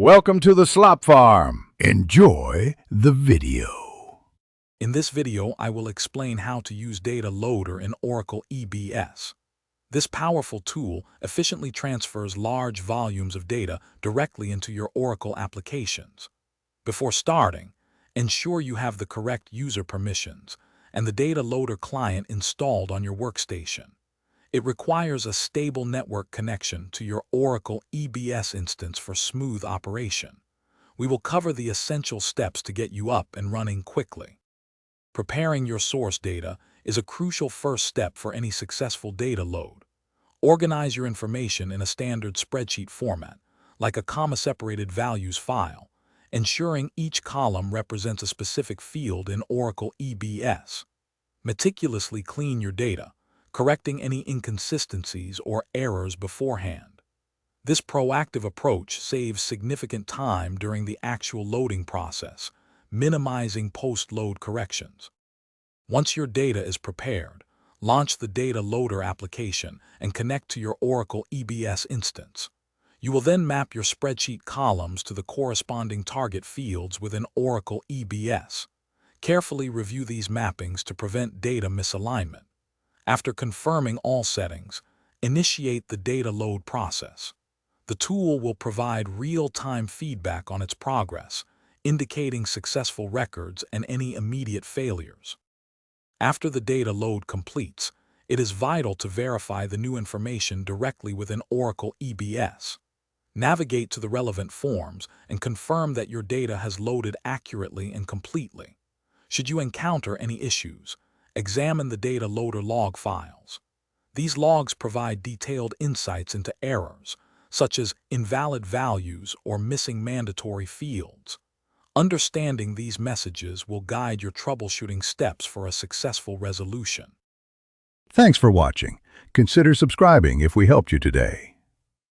Welcome to the slop farm. Enjoy the video. In this video, I will explain how to use Data Loader in Oracle EBS. This powerful tool efficiently transfers large volumes of data directly into your Oracle applications. Before starting, ensure you have the correct user permissions and the Data Loader client installed on your workstation. It requires a stable network connection to your Oracle EBS instance for smooth operation. We will cover the essential steps to get you up and running quickly. Preparing your source data is a crucial first step for any successful data load. Organize your information in a standard spreadsheet format, like a comma-separated values file, ensuring each column represents a specific field in Oracle EBS. Meticulously clean your data, correcting any inconsistencies or errors beforehand. This proactive approach saves significant time during the actual loading process, minimizing post-load corrections. Once your data is prepared, launch the Data Loader application and connect to your Oracle EBS instance. You will then map your spreadsheet columns to the corresponding target fields within Oracle EBS. Carefully review these mappings to prevent data misalignment. After confirming all settings, initiate the data load process. The tool will provide real-time feedback on its progress, indicating successful records and any immediate failures. After the data load completes, it is vital to verify the new information directly within Oracle EBS. Navigate to the relevant forms and confirm that your data has loaded accurately and completely. Should you encounter any issues, examine the Data Loader log files. These logs provide detailed insights into errors, such as invalid values or missing mandatory fields. Understanding these messages will guide your troubleshooting steps for a successful resolution. Thanks for watching. Consider subscribing if we helped you today.